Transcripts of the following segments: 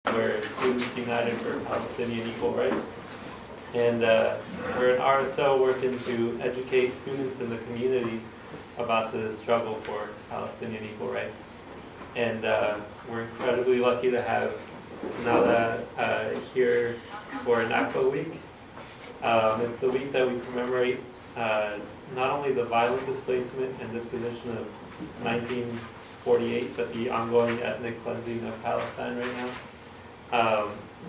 We're Students United for Palestinian Equal Rights. And we're an RSO working to educate students in the community about the struggle for Palestinian equal rights. And we're incredibly lucky to have Nada here for Nakba week. It's the week that we commemorate not only the violent displacement and disposition of 1948, but the ongoing ethnic cleansing of Palestine right now.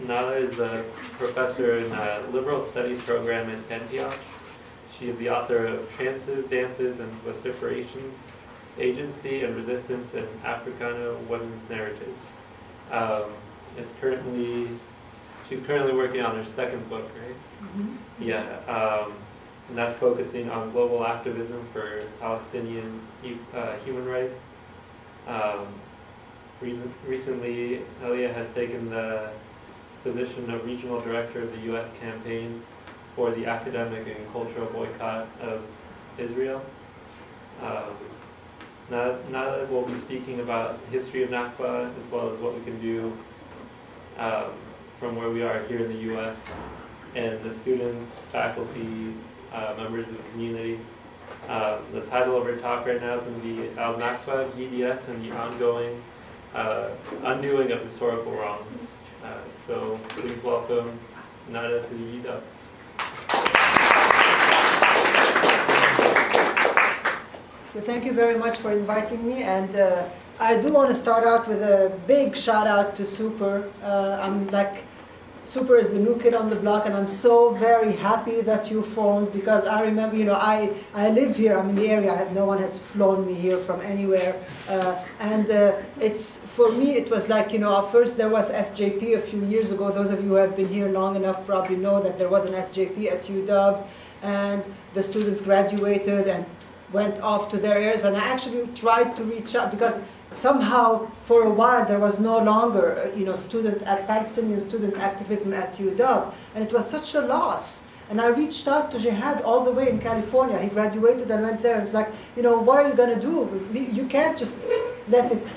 Nada is a professor in the Liberal Studies program in Antioch. She is the author of Trances, Dances, and Vociferations, Agency and Resistance in Africana Women's Narratives. She's currently working on her second book, right? Mm-hmm. Yeah, and that's focusing on global activism for Palestinian human rights. Recently, Elia has taken the position of regional director of the U.S. campaign for the academic and cultural boycott of Israel. Nada will be speaking about the history of Nakba as well as what we can do from where we are here in the U.S. and the students, faculty, members of the community. The title of our talk right now is going to be Nakba, B.D.S, and the ongoing undoing of historical wrongs. So please welcome Nada to the UW. So thank you very much for inviting me, and I do want to start out with a big shout out to Super. Super is the new kid on the block, and I'm so very happy that you phoned, because I remember, I live here, I'm in the area, no one has flown me here from anywhere. For me, it was like, first there was SJP a few years ago. Those of you who have been here long enough probably know that there was an SJP at UW, and the students graduated and went off to their areas, and I actually tried to reach out, because somehow for a while there was no longer Palestinian student activism at UW, and it was such a loss. And I reached out to Jihad all the way in California. He graduated and went there, and it's like, what are you going to do? You can't just let it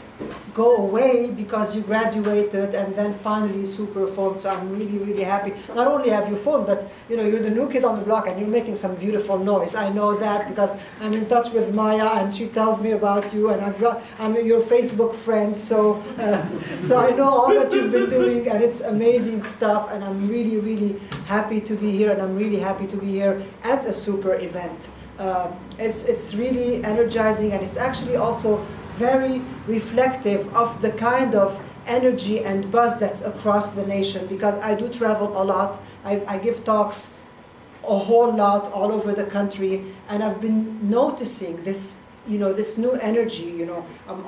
go away because you graduated and then finally Super phoned. So I'm really, really happy. Not only have you phoned, but you're the new kid on the block and you're making some beautiful noise. I know that because I'm in touch with Maya and she tells me about you, and I'm your Facebook friend. So I know all that you've been doing, and it's amazing stuff. And I'm really, really happy to be here, and I'm really happy to be here at a Super event. It's really energizing, and it's actually also very reflective of the kind of energy and buzz that's across the nation, because I do travel a lot. I give talks a whole lot all over the country, and I've been noticing this, this new energy. I'm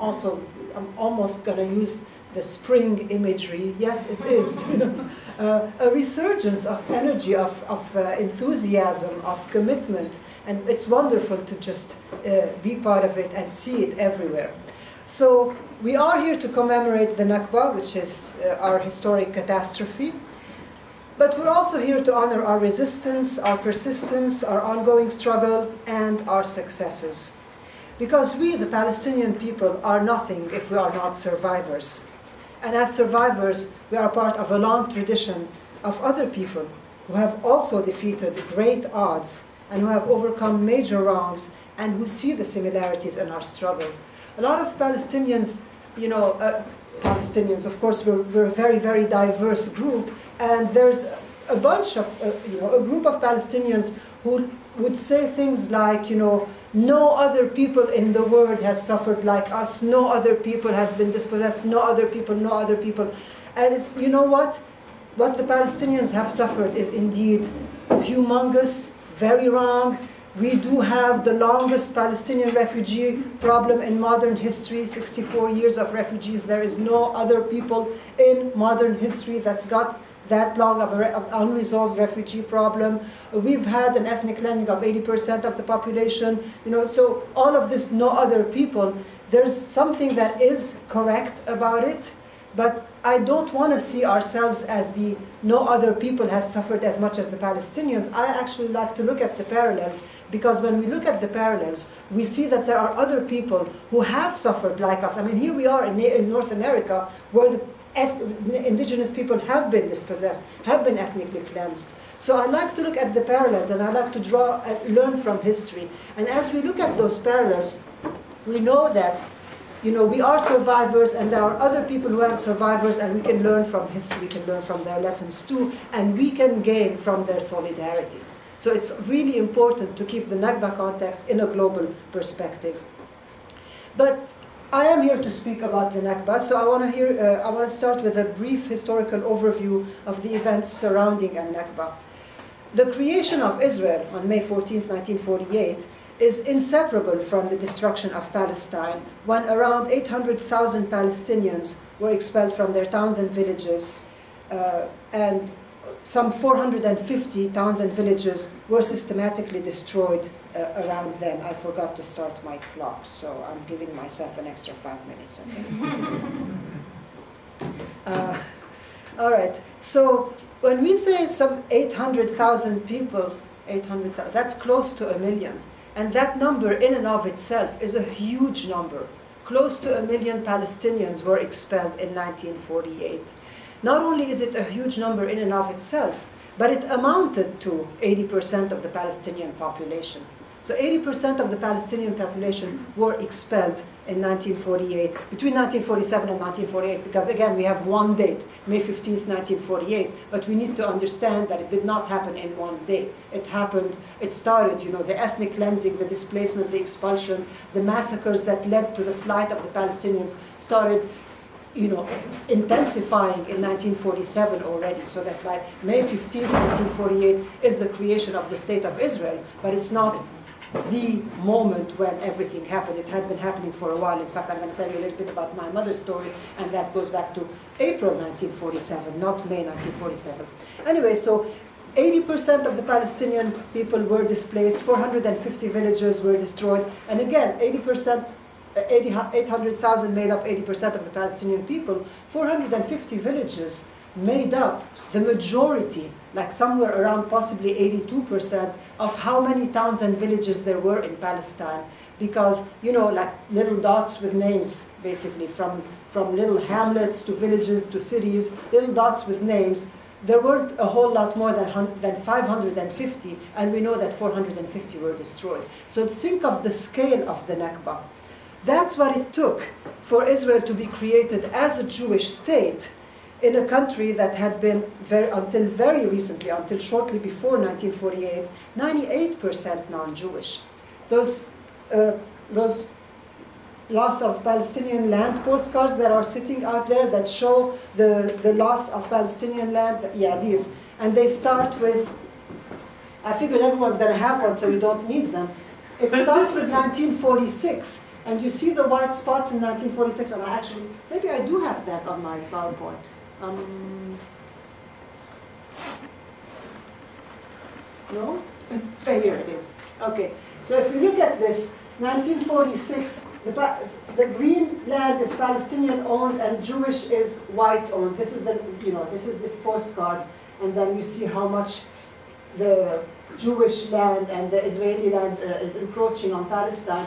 almost going to use the spring imagery. Yes, it is. A resurgence of energy, of enthusiasm, of commitment, and it's wonderful to just be part of it and see it everywhere. So we are here to commemorate the Nakba, which is our historic catastrophe, but we're also here to honor our resistance, our persistence, our ongoing struggle, and our successes. Because we, the Palestinian people, are nothing if we are not survivors. And as survivors, we are part of a long tradition of other people who have also defeated great odds and who have overcome major wrongs and who see the similarities in our struggle. A lot of Palestinians, Palestinians, of course, we're a very, very diverse group, and there's a bunch of, a group of Palestinians who would say things like, no other people in the world has suffered like us, no other people has been dispossessed, no other people. And it's, what the Palestinians have suffered is indeed humongous, very wrong. We do have the longest Palestinian refugee problem in modern history, 64 years of refugees. There is no other people in modern history that's got that long of an unresolved refugee problem. We've had an ethnic cleansing of 80% of the population. So all of this, no other people, there's something that is correct about it, but I don't want to see ourselves as the no other people has suffered as much as the Palestinians. I actually like to look at the parallels, because when we look at the parallels, we see that there are other people who have suffered like us. I mean, here we are in North America, where the indigenous people have been dispossessed, have been ethnically cleansed. So I like to look at the parallels, and I like to draw and learn from history. And as we look at those parallels, we know that, you know, we are survivors, and there are other people who are survivors, and we can learn from history, we can learn from their lessons too, and we can gain from their solidarity. So it's really important to keep the Nakba context in a global perspective. But I am here to speak about the Nakba, so I want to start with a brief historical overview of the events surrounding the Nakba. The creation of Israel on May 14, 1948, is inseparable from the destruction of Palestine, when around 800,000 Palestinians were expelled from their towns and villages, and some 450 towns and villages were systematically destroyed around then. I forgot to start my clock, so I'm giving myself an extra 5 minutes. Okay? All right. So when we say some 800,000 people, 800,000, that's close to 1 million. And that number in and of itself is a huge number. Close to 1 million Palestinians were expelled in 1948. Not only is it a huge number in and of itself, but it amounted to 80% of the Palestinian population. So 80% of the Palestinian population were expelled in 1948, between 1947 and 1948, because again, we have one date, May 15th, 1948, but we need to understand that it did not happen in one day. It started, you know, the ethnic cleansing, the displacement, the expulsion, the massacres that led to the flight of the Palestinians started, you know, intensifying in 1947 already, so that by May 15th, 1948 is the creation of the State of Israel, but it's not the moment when everything happened. It had been happening for a while. In fact, I'm going to tell you a little bit about my mother's story, and that goes back to April 1947, not May 1947. Anyway, so 80% of the Palestinian people were displaced, 450 villages were destroyed, and again, 800,000 made up 80% of the Palestinian people, 450 villages made up the majority, like somewhere around possibly 82% of how many towns and villages there were in Palestine. Because, you know, like little dots with names, basically, from little hamlets to villages to cities, little dots with names. There weren't a whole lot more than 550, and we know that 450 were destroyed. So think of the scale of the Nakba. That's what it took for Israel to be created as a Jewish state in a country that had been, until very recently, until shortly before 1948, 98% non-Jewish. Those loss of Palestinian land postcards that are sitting out there that show the loss of Palestinian land, yeah, these. And they start with, I figured everyone's going to have one, so you don't need them. It starts with 1946. And you see the white spots in 1946, and maybe I do have that on my PowerPoint. No? Here it is. Okay. So if you look at this, 1946, the green land is Palestinian owned and Jewish is white owned. This is this postcard, and then you see how much the Jewish land and the Israeli land is encroaching on Palestine.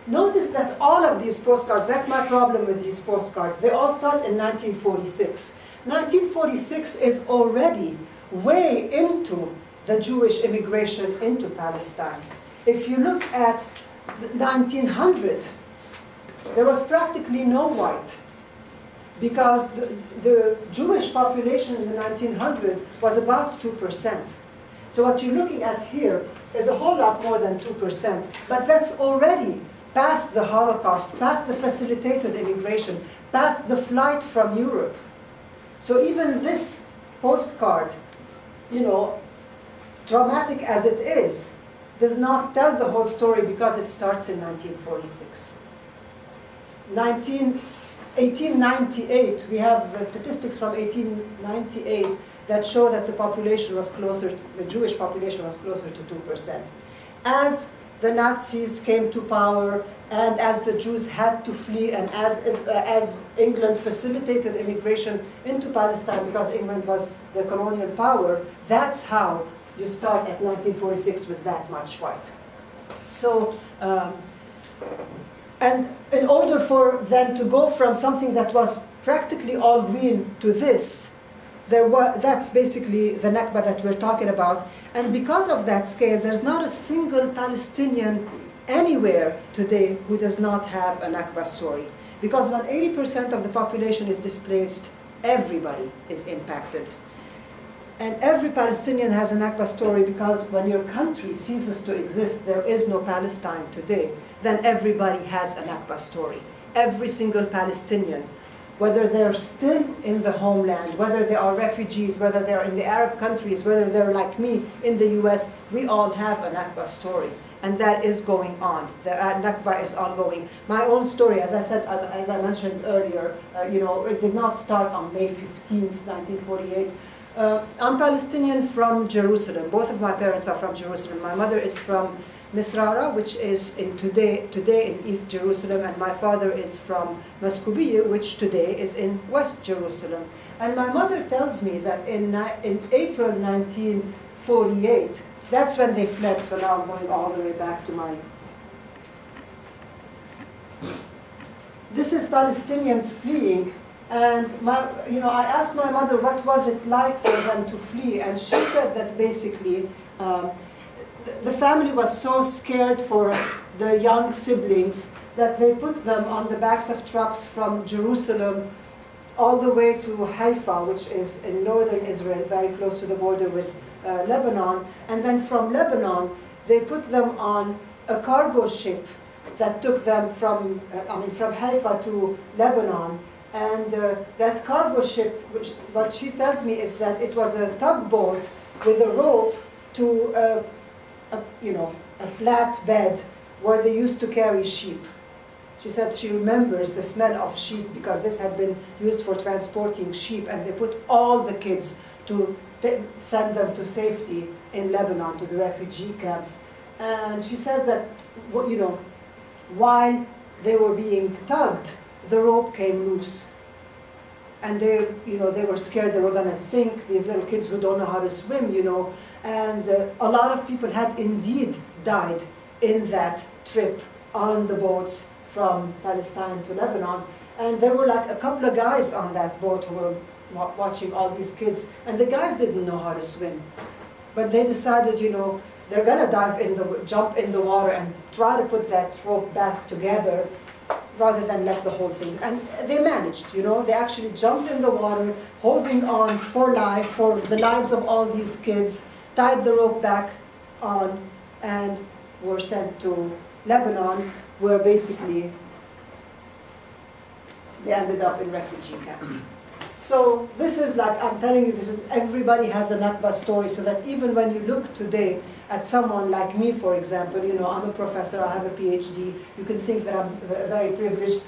Notice that all of these postcards, that's my problem with these postcards, they all start in 1946. 1946 is already way into the Jewish immigration into Palestine. If you look at 1900, there was practically no white, because the Jewish population in the 1900 was about 2%. So what you're looking at here is a whole lot more than 2%, but that's already past the Holocaust, past the facilitated immigration, past the flight from Europe. So even this postcard, you know, traumatic as it is, does not tell the whole story because it starts in 1946. 1898, we have statistics from 1898 that show that the population was closer, the Jewish population was closer to 2%. As the Nazis came to power, and as the Jews had to flee, and as England facilitated immigration into Palestine because England was the colonial power, that's how you start at 1946 with that much white. So, and in order for them to go from something that was practically all agreeing to this, that's basically the Nakba that we're talking about. And because of that scale, there's not a single Palestinian anywhere today who does not have a Nakba story. Because when 80% of the population is displaced, everybody is impacted. And every Palestinian has a Nakba story, because when your country ceases to exist, there is no Palestine today, then everybody has a Nakba story. Every single Palestinian, whether they're still in the homeland, whether they are refugees, whether they're in the Arab countries, whether they're like me in the US, we all have a Nakba story. And that is going on. The Nakba is ongoing. My own story, as I said, as I mentioned earlier, it did not start on May 15th, 1948. I'm Palestinian from Jerusalem. Both of my parents are from Jerusalem. My mother is from Misrara, which is today in East Jerusalem, and my father is from Maskubiye, which today is in West Jerusalem. And my mother tells me that in April 1948, that's when they fled. So now I'm going all the way back to my... This is Palestinians fleeing. And I asked my mother what was it like for them to flee, and she said that basically the family was so scared for the young siblings that they put them on the backs of trucks from Jerusalem all the way to Haifa, which is in northern Israel, very close to the border with Lebanon. And then from Lebanon, they put them on a cargo ship that took them from Haifa to Lebanon. And that cargo ship, what she tells me is that it was a tugboat with a rope to a flat bed where they used to carry sheep. She said she remembers the smell of sheep because this had been used for transporting sheep, and they put all the kids to send them to safety in Lebanon, to the refugee camps. And she says that, while they were being tugged, the rope came loose. And they were scared they were going to sink, these little kids who don't know how to swim, And a lot of people had indeed died in that trip on the boats from Palestine to Lebanon. And there were like a couple of guys on that boat who were watching all these kids. And the guys didn't know how to swim. But they decided, they're going to jump in the water and try to put that rope back together, rather than let the whole thing. And they managed, they actually jumped in the water, holding on for the lives of all these kids, tied the rope back on, and were sent to Lebanon, where basically they ended up in refugee camps. So this is like, I'm telling you, everybody has a Nakba story, so that even when you look today at someone like me, for example, I'm a professor, I have a PhD, you can think that I'm very privileged,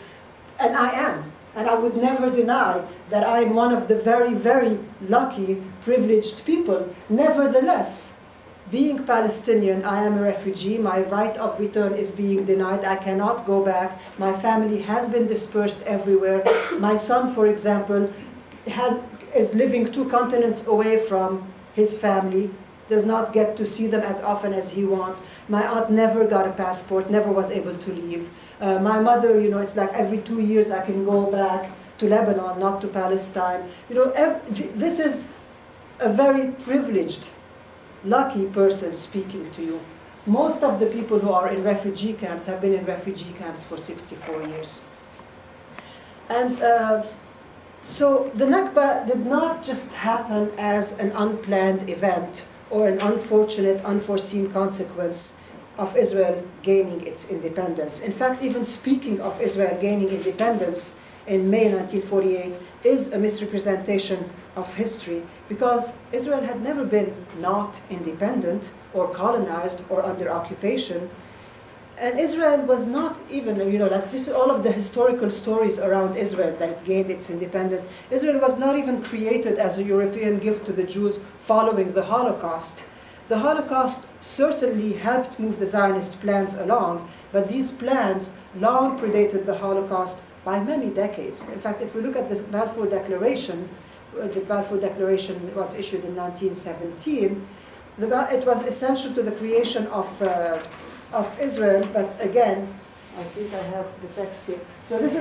and I am. And I would never deny that I'm one of the very, very lucky, privileged people. Nevertheless, being Palestinian, I am a refugee, my right of return is being denied, I cannot go back, my family has been dispersed everywhere. My son, for example, is living 2 continents away from his family, does not get to see them as often as he wants. My aunt never got a passport, never was able to leave. My mother, it's like every 2 years I can go back to Lebanon, not to Palestine. This is a very privileged, lucky person speaking to you. Most of the people who are in refugee camps have been in refugee camps for 64 years. And so the Nakba did not just happen as an unplanned event or an unfortunate, unforeseen consequence of Israel gaining its independence. In fact, even speaking of Israel gaining independence in May 1948 is a misrepresentation of history, because Israel had never been not independent or colonized or under occupation. And Israel was not even, all of the historical stories around Israel that gained its independence. Israel was not even created as a European gift to the Jews following the Holocaust. The Holocaust certainly helped move the Zionist plans along, but these plans long predated the Holocaust by many decades. In fact, if we look at this Balfour Declaration, the Balfour Declaration was issued in 1917, it was essential to the creation of Israel, but again, I think I have the text here. So this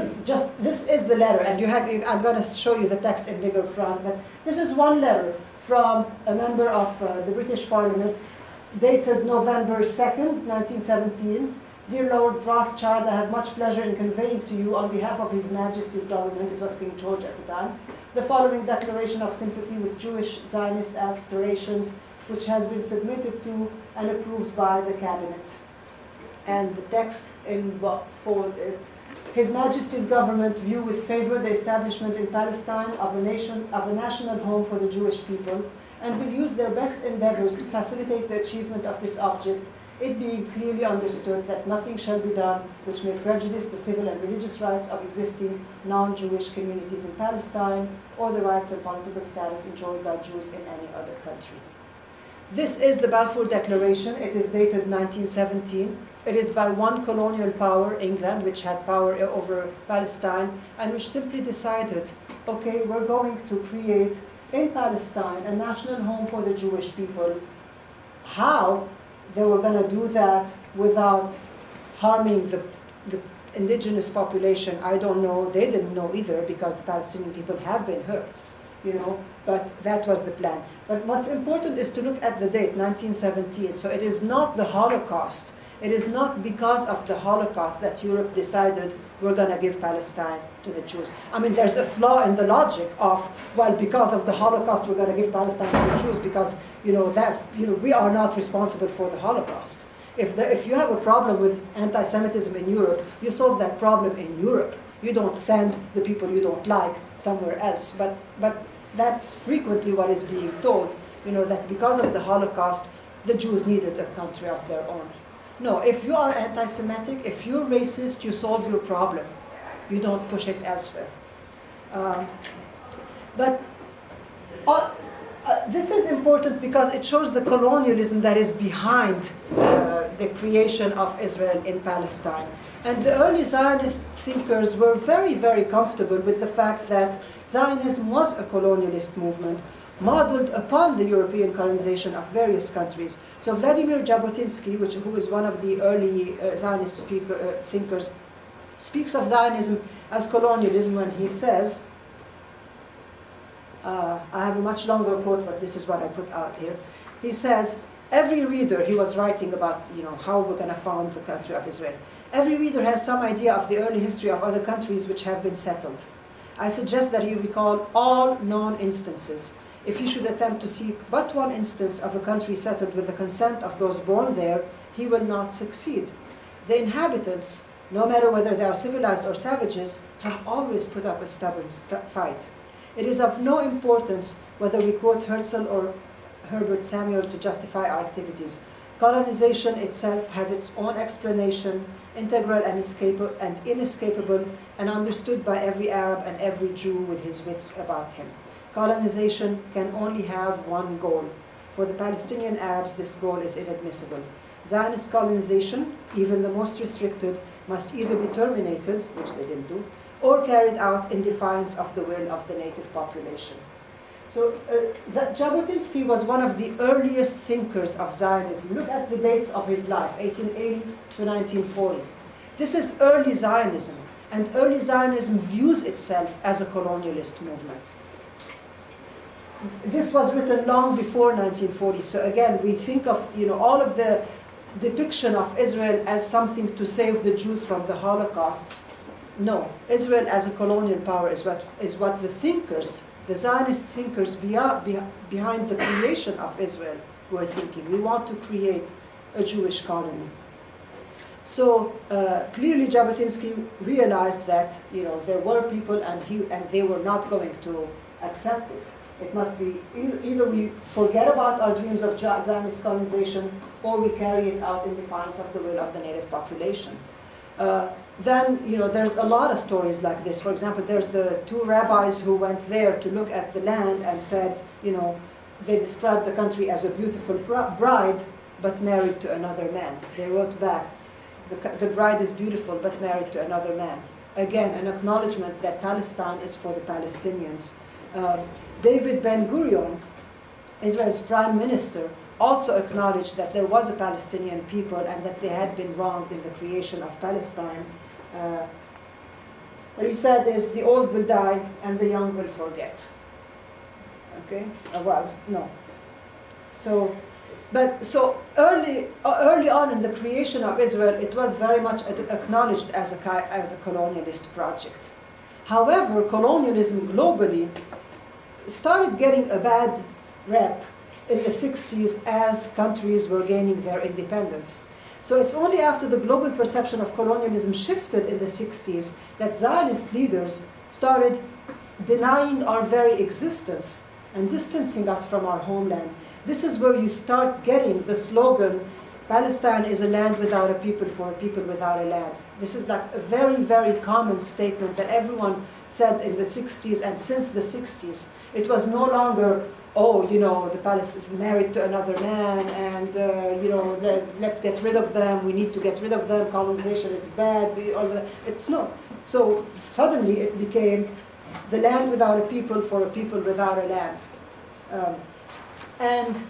is the letter, and I'm going to show you the text in bigger font, but this is one letter from a member of the British Parliament, dated November 2nd, 1917. Dear Lord Rothschild, I have much pleasure in conveying to you, on behalf of His Majesty's government, it was King George at the time, the following declaration of sympathy with Jewish Zionist aspirations, which has been submitted to and approved by the Cabinet. And the text for His Majesty's government view with favor the establishment in Palestine of a national home for the Jewish people, and will use their best endeavors to facilitate the achievement of this object, it being clearly understood that nothing shall be done which may prejudice the civil and religious rights of existing non-Jewish communities in Palestine, or the rights and political status enjoyed by Jews in any other country. This is the Balfour Declaration. It is dated 1917. It is by one colonial power, England, which had power over Palestine, and which simply decided, okay, we're going to create in Palestine a national home for the Jewish people. How they were going to do that without harming the indigenous population, I don't know. They didn't know either, because the Palestinian people have been hurt, but that was the plan. But what's important is to look at the date, 1917. So it is not the Holocaust. It is not because of the Holocaust that Europe decided we're going to give Palestine to the Jews. I mean, there's a flaw in the logic of, well, because of the Holocaust, we're going to give Palestine to the Jews because, we are not responsible for the Holocaust. If you have a problem with anti-Semitism in Europe, you solve that problem in Europe. You don't send the people you don't like somewhere else. But that's frequently what is being told, that because of the Holocaust, the Jews needed a country of their own. No, if you are anti-Semitic, if you're racist, you solve your problem. You don't push it elsewhere. This is important because it shows the colonialism that is behind the creation of Israel in Palestine. And the early Zionist thinkers were very, very comfortable with the fact that Zionism was a colonialist movement modeled upon the European colonization of various countries. So Vladimir Jabotinsky, who is one of the early Zionist thinkers, speaks of Zionism as colonialism when he says, I have a much longer quote, but this is what I put out here. He says, every reader, he was writing about how we're going to found the country of Israel. Every reader has some idea of the early history of other countries which have been settled. I suggest that he recall all known instances. If he should attempt to seek but one instance of a country settled with the consent of those born there, he will not succeed. The inhabitants, no matter whether they are civilized or savages, have always put up a stubborn fight. It is of no importance whether we quote Herzl or Herbert Samuel to justify our activities. Colonization itself has its own explanation, integral and inescapable, and understood by every Arab and every Jew with his wits about him. Colonization can only have one goal. For the Palestinian Arabs, this goal is inadmissible. Zionist colonization, even the most restricted, must either be terminated, which they didn't do, or carried out in defiance of the will of the native population. So Jabotinsky was one of the earliest thinkers of Zionism. Look at the dates of his life, 1880 to 1940. This is early Zionism, and early Zionism views itself as a colonialist movement. This was written long before 1940, so again, we think of all of the depiction of Israel as something to save the Jews from the Holocaust. No, Israel as a colonial power is what the thinkers, the Zionist thinkers behind the creation of Israel were thinking. We want to create a Jewish colony. So clearly Jabotinsky realized that there were people and they were not going to accept it. It must be either we forget about our dreams of Zionist colonization or we carry it out in defiance of the will of the native population. Then, there's a lot of stories like this. For example, there's the two rabbis who went there to look at the land and said, they described the country as a beautiful bride, but married to another man. They wrote back, the bride is beautiful, but married to another man. Again, an acknowledgement that Palestine is for the Palestinians. David Ben-Gurion, Israel's prime minister, also acknowledged that there was a Palestinian people and that they had been wronged in the creation of Palestine. What he said is, the old will die and the young will forget. Okay? Well, no. So early on in the creation of Israel, it was very much acknowledged as a colonialist project. However, colonialism globally started getting a bad rep in the 60s as countries were gaining their independence. So it's only after the global perception of colonialism shifted in the 60s that Zionist leaders started denying our very existence and distancing us from our homeland. This is where you start getting the slogan, Palestine is a land without a people for a people without a land. This is like a very, very common statement that everyone said in the 60s and since the 60s. It was no longer, oh, you know, the Palestinians married to another man and, you know, let's get rid of them, we need to get rid of them, colonization is bad, all of that. It's no. So suddenly it became the land without a people for a people without a land. And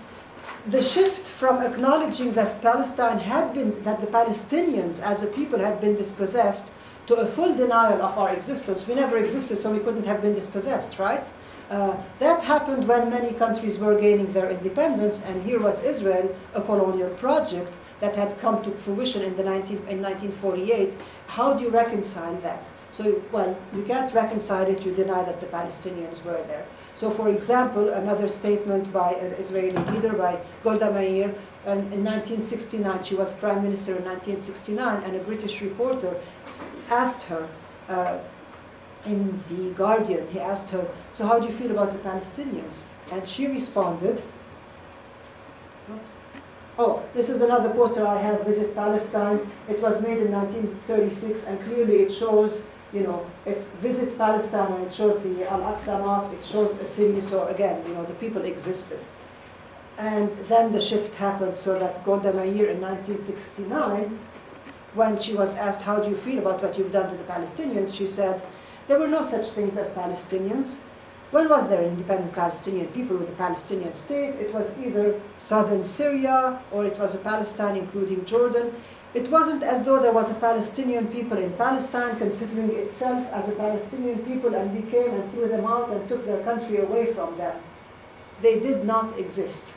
the shift from acknowledging that Palestine had been, that the Palestinians as a people had been dispossessed, to a full denial of our existence. We never existed, so we couldn't have been dispossessed, right? That happened when many countries were gaining their independence, and here was Israel, a colonial project that had come to fruition in 1948. How do you reconcile that? So, well, you can't reconcile it, you deny that the Palestinians were there. So, for example, another statement by an Israeli leader, by Golda Meir, in 1969, she was prime minister in 1969, and a British reporter asked her, in The Guardian, he asked her, so how do you feel about the Palestinians? And she responded, oops. Oh, this is another poster I have, Visit Palestine. It was made in 1936, and clearly it shows, you know, it's Visit Palestine, and it shows the Al-Aqsa Mosque, it shows a city, so again, you know, the people existed. And then the shift happened so that Golda Meir in 1969, when she was asked, how do you feel about what you've done to the Palestinians, she said, there were no such things as Palestinians. When was there an independent Palestinian people with a Palestinian state? It was either southern Syria or it was a Palestine including Jordan. It wasn't as though there was a Palestinian people in Palestine considering itself as a Palestinian people and we came and threw them out and took their country away from them. They did not exist.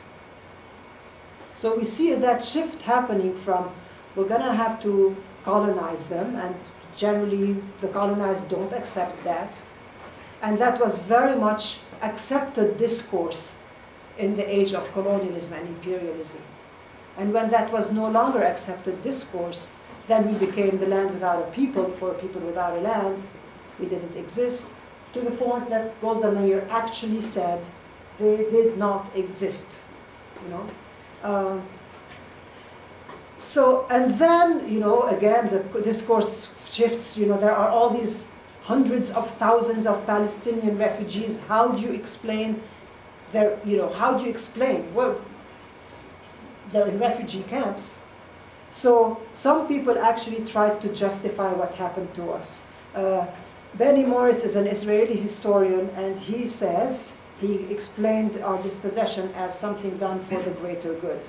So we see that shift happening from we're going to have to colonize them, and generally the colonized don't accept that. And that was very much accepted discourse in the age of colonialism and imperialism. And when that was no longer accepted discourse, then we became the land without a people for a people without a land. We didn't exist, to the point that Golda Meir actually said they did not exist, you know. So, and then, you know, again, the discourse shifts, you know, there are all these hundreds of thousands of Palestinian refugees. How do you explain their, you know, how do you explain? Well, they're in refugee camps. So some people actually tried to justify what happened to us. Benny Morris is an Israeli historian, and he says, he explained our dispossession as something done for the greater good.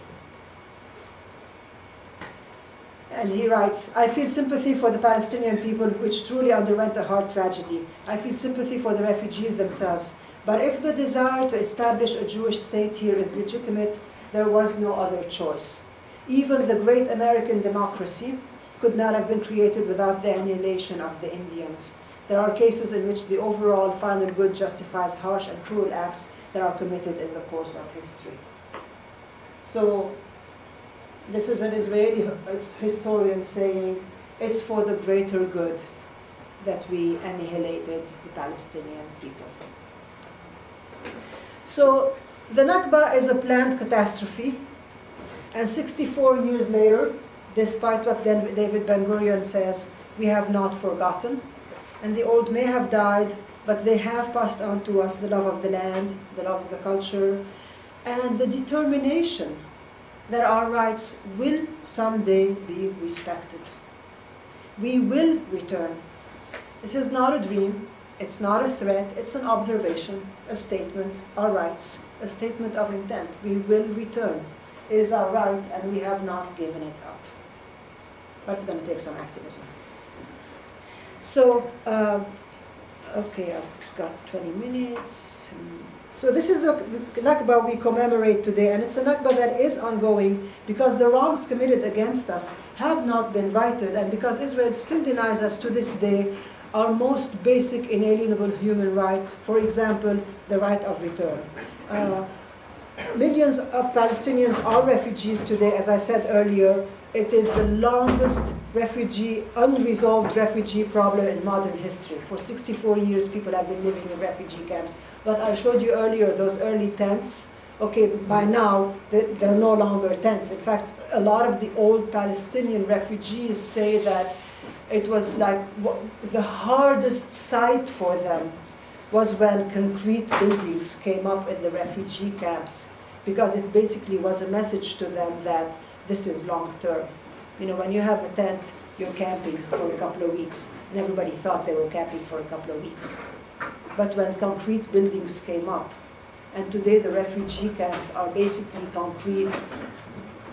And he writes, I feel sympathy for the Palestinian people, which truly underwent a hard tragedy. I feel sympathy for the refugees themselves. But if the desire to establish a Jewish state here is legitimate, there was no other choice. Even the great American democracy could not have been created without the annihilation of the Indians. There are cases in which the overall final good justifies harsh and cruel acts that are committed in the course of history. So, this is an Israeli historian saying, it's for the greater good that we annihilated the Palestinian people. So the Nakba is a planned catastrophe, and 64 years later, despite what David Ben-Gurion says, we have not forgotten. And the old may have died, but they have passed on to us the love of the land, the love of the culture, and the determination that our rights will someday be respected. We will return. This is not a dream, it's not a threat, it's an observation, a statement, our rights, a statement of intent. We will return. It is our right, and we have not given it up. But it's going to take some activism. So, okay, I've got 20 minutes. So this is the Nakba we commemorate today, and it's a Nakba that is ongoing because the wrongs committed against us have not been righted, and because Israel still denies us to this day our most basic inalienable human rights, for example, the right of return. Millions of Palestinians are refugees today, as I said earlier. It is the longest unresolved refugee problem in modern history. For 64 years, people have been living in refugee camps. But I showed you earlier those early tents. Okay, by now, they're no longer tents. In fact, a lot of the old Palestinian refugees say that it was like the hardest site for them was when concrete buildings came up in the refugee camps, because it basically was a message to them that this is long term. You know, when you have a tent, you're camping for a couple of weeks, and everybody thought they were camping for a couple of weeks. But when concrete buildings came up, and today the refugee camps are basically concrete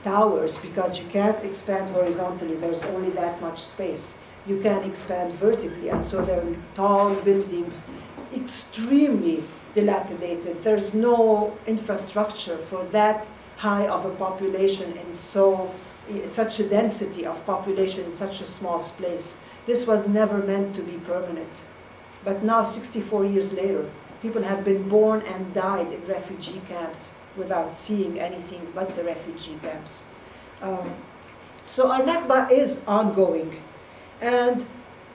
towers, because you can't expand horizontally, there's only that much space. You can expand vertically, and so they're tall buildings, extremely dilapidated. There's no infrastructure for that high of a population in such a density of population in such a small space. This was never meant to be permanent. But now, 64 years later, people have been born and died in refugee camps without seeing anything but the refugee camps. So our Nakba is ongoing. And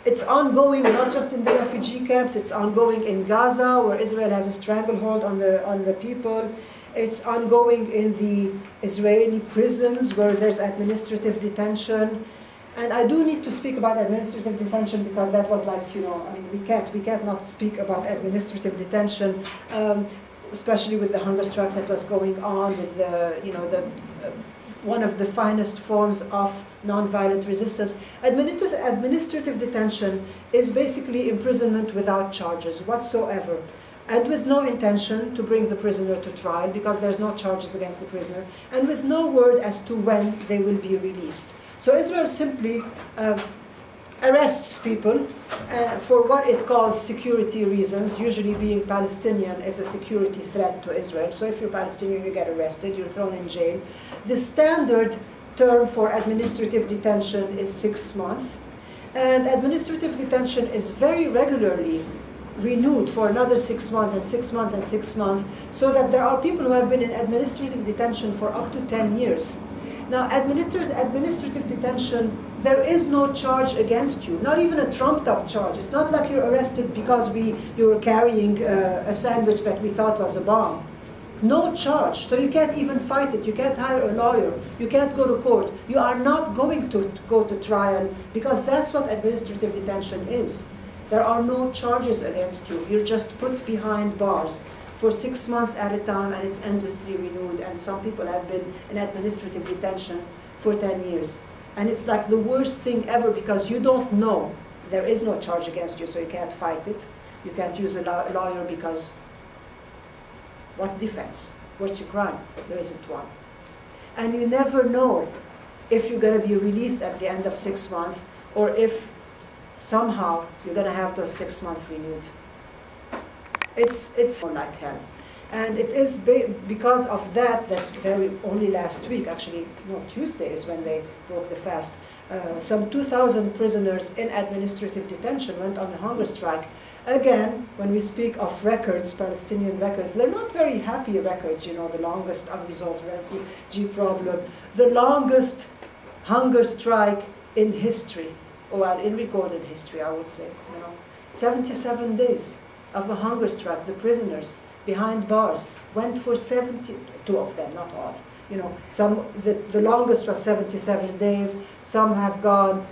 it's ongoing not just in the refugee camps, it's ongoing in Gaza, where Israel has a stranglehold on the people. It's ongoing in the Israeli prisons, where there's administrative detention. And I do need to speak about administrative detention, because that was like, you know, I mean, we can't not speak about administrative detention, especially with the hunger strike that was going on, with the, you know, one of the finest forms of nonviolent resistance. Administrative detention is basically imprisonment without charges whatsoever, and with no intention to bring the prisoner to trial, because there's no charges against the prisoner, and with no word as to when they will be released. So Israel simply arrests people for what it calls security reasons. Usually being Palestinian is a security threat to Israel. So if you're Palestinian, you get arrested, you're thrown in jail. The standard term for administrative detention is 6 months. And administrative detention is very regularly renewed for another 6 months and 6 months and 6 months, so that there are people who have been in administrative detention for up to 10 years. Now, administrative detention, there is no charge against you, not even a trumped-up charge. It's not like you're arrested because you were carrying a sandwich that we thought was a bomb. No charge, so you can't even fight it. You can't hire a lawyer. You can't go to court. You are not going to go to trial, because that's what administrative detention is. There are no charges against you. You're just put behind bars for 6 months at a time, and it's endlessly renewed. And some people have been in administrative detention for 10 years. And it's like the worst thing ever, because you don't know. There is no charge against you, so you can't fight it. You can't use a lawyer, because what defense? What's your crime? There isn't one. And you never know if you're going to be released at the end of 6 months, or if somehow you're going to have those 6 months renewed. It's like hell. And it is because of that only last week, actually, no, Tuesday is when they broke the fast, some 2,000 prisoners in administrative detention went on a hunger strike. Again, when we speak of records, Palestinian records, they're not very happy records, you know, the longest unresolved refugee problem, the longest hunger strike in history, well, in recorded history, I would say, you know, 77 days of a hunger strike. The prisoners behind bars went for 72 of them, not all. You know, the longest was 77 days. Some have gone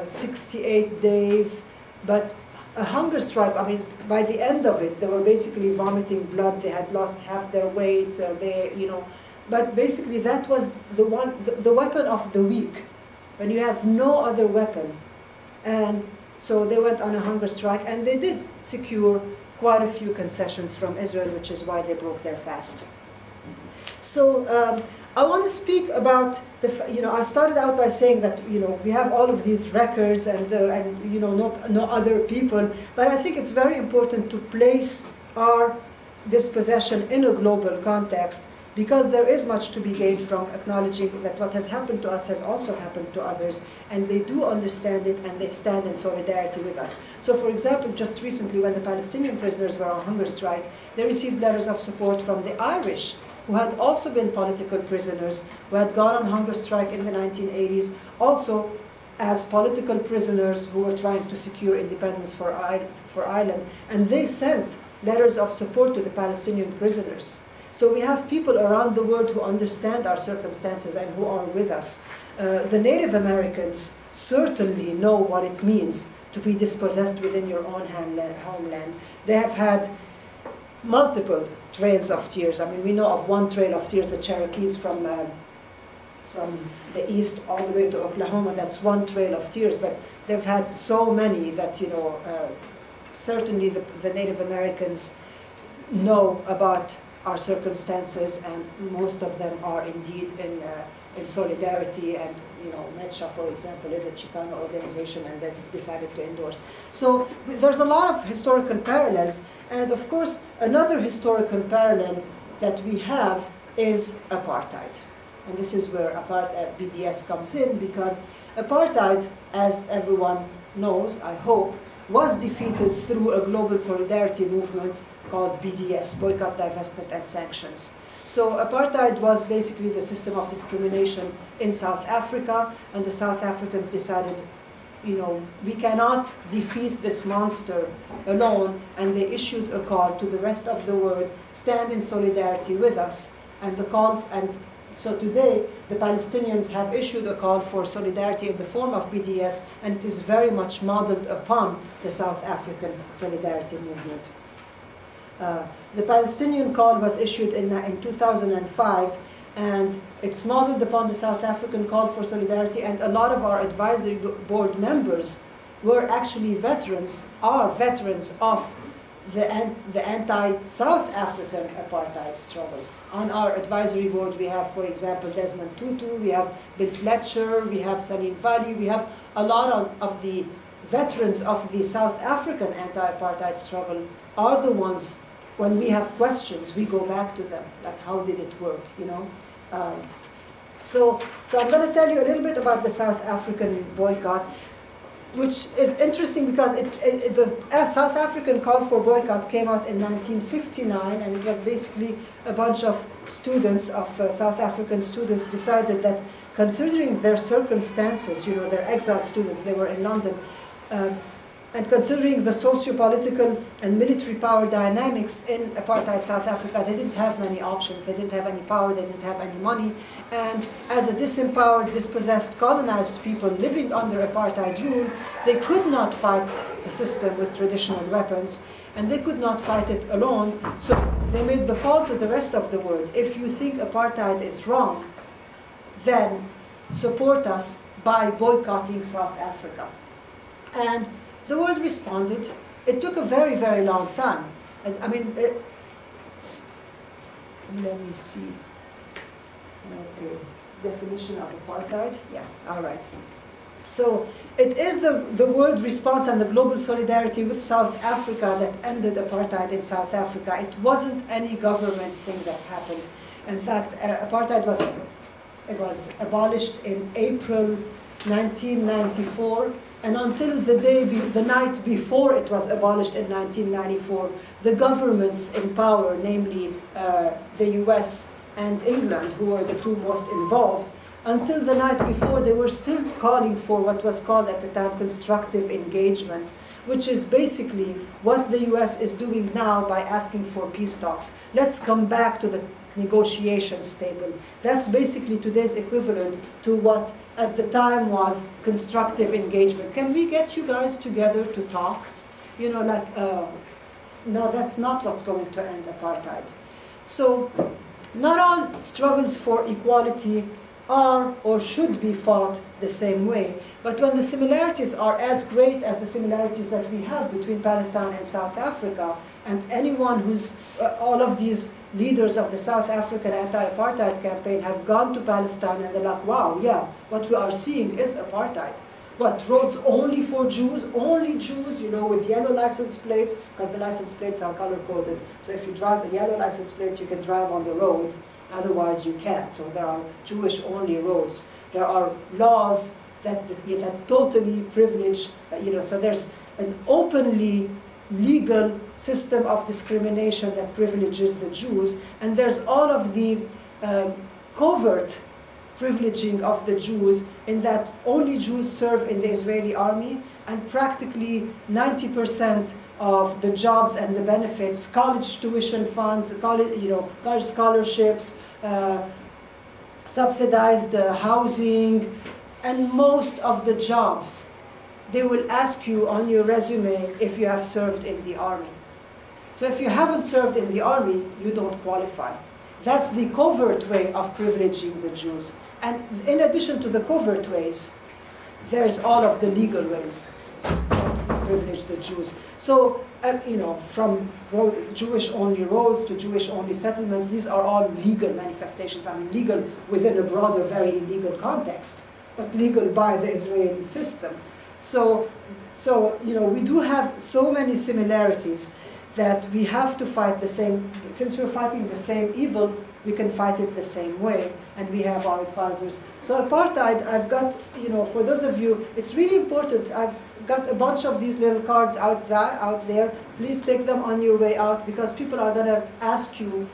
68 days. But a hunger strike, I mean, by the end of it, they were basically vomiting blood. They had lost half their weight. But basically that was the weapon of the weak, when you have no other weapon. And so they went on a hunger strike, and they did secure quite a few concessions from Israel, which is why they broke their fast. So I want to speak about I started out by saying that we have all of these records and no other people, but I think it's very important to place our dispossession in a global context, because there is much to be gained from acknowledging that what has happened to us has also happened to others, and they do understand it and they stand in solidarity with us. So for example, just recently when the Palestinian prisoners were on hunger strike, they received letters of support from the Irish, who had also been political prisoners, who had gone on hunger strike in the 1980s, also as political prisoners who were trying to secure independence for Ireland, and they sent letters of support to the Palestinian prisoners. So we have people around the world who understand our circumstances and who are with us. The Native Americans certainly know what it means to be dispossessed within your own homeland. They have had multiple trails of tears. I mean, we know of one trail of tears, the Cherokees from the east all the way to Oklahoma. That's one trail of tears, but they've had so many that, certainly the Native Americans know about our circumstances, and most of them are indeed in solidarity. And MECHA, for example, is a Chicano organization, and they've decided to endorse. So there's a lot of historical parallels, and of course another historical parallel that we have is apartheid. And this is where BDS comes in, because apartheid, as everyone knows, I hope, was defeated through a global solidarity movement called BDS, Boycott, Divestment and Sanctions. So apartheid was basically the system of discrimination in South Africa, and the South Africans decided, we cannot defeat this monster alone, and they issued a call to the rest of the world, stand in solidarity with us. And so today, the Palestinians have issued a call for solidarity in the form of BDS, and it is very much modeled upon the South African solidarity movement. The Palestinian call was issued in 2005, and it's modeled upon the South African call for solidarity, and a lot of our advisory board members were actually veterans of the anti-South African apartheid struggle. On our advisory board, we have, for example, Desmond Tutu, we have Bill Fletcher, we have Salim Vali, we have a lot of the veterans of the South African anti-apartheid struggle are the ones, when we have questions, we go back to them, like how did it work, So I'm going to tell you a little bit about the South African boycott, which is interesting because the South African call for boycott came out in 1959, and it was basically a bunch of students, South African students, decided that considering their circumstances, they're exiled students, they were in London, and considering the socio-political and military power dynamics in apartheid South Africa, they didn't have many options, they didn't have any power, they didn't have any money, and as a disempowered, dispossessed, colonized people living under apartheid rule, they could not fight the system with traditional weapons, and they could not fight it alone, so they made the call to the rest of the world: if you think apartheid is wrong, then support us by boycotting South Africa. And the world responded. It took a very, very long time. I mean, let me see. Okay, definition of apartheid. Yeah, all right. So it is the world response and the global solidarity with South Africa that ended apartheid in South Africa. It wasn't any government thing that happened. In fact, apartheid was abolished in April 1994. And until the night before it was abolished in 1994, the governments in power, namely the US and England, who were the two most involved, until the night before, they were still calling for what was called at the time constructive engagement, which is basically what the US is doing now by asking for peace talks. Let's come back to the negotiations table. That's basically today's equivalent to what at the time was constructive engagement. Can we get you guys together to talk? No, that's not what's going to end apartheid. So not all struggles for equality are or should be fought the same way. But when the similarities are as great as the similarities that we have between Palestine and South Africa, and anyone who's, all of these leaders of the South African anti-apartheid campaign have gone to Palestine and they're like, wow, yeah, what we are seeing is apartheid. What, roads only for Jews, only Jews, you know, with yellow license plates, because the license plates are color-coded. So if you drive a yellow license plate, you can drive on the road, otherwise you can't. So there are Jewish-only roads. There are laws that totally privilege, you know, so there's an openly legal system of discrimination that privileges the Jews, and there's all of the covert privileging of the Jews in that only Jews serve in the Israeli army, and practically 90% of the jobs and the benefits, college tuition funds, college scholarships, subsidized housing, and most of the jobs, they will ask you on your resume if you have served in the army. So if you haven't served in the army, you don't qualify. That's the covert way of privileging the Jews. And in addition to the covert ways, there's all of the legal ways that privilege the Jews. So, you know, from Jewish-only roads to Jewish-only settlements, these are all legal manifestations. I mean, legal within a broader, very illegal context, but legal by the Israeli system. So you know, we do have so many similarities that we have to fight the same. Since we're fighting the same evil, we can fight it the same way, and we have our advisors. So apartheid, I've got, you know, for those of you, it's really important. I've got a bunch of these little cards out there. Please take them on your way out, because people are going to ask you,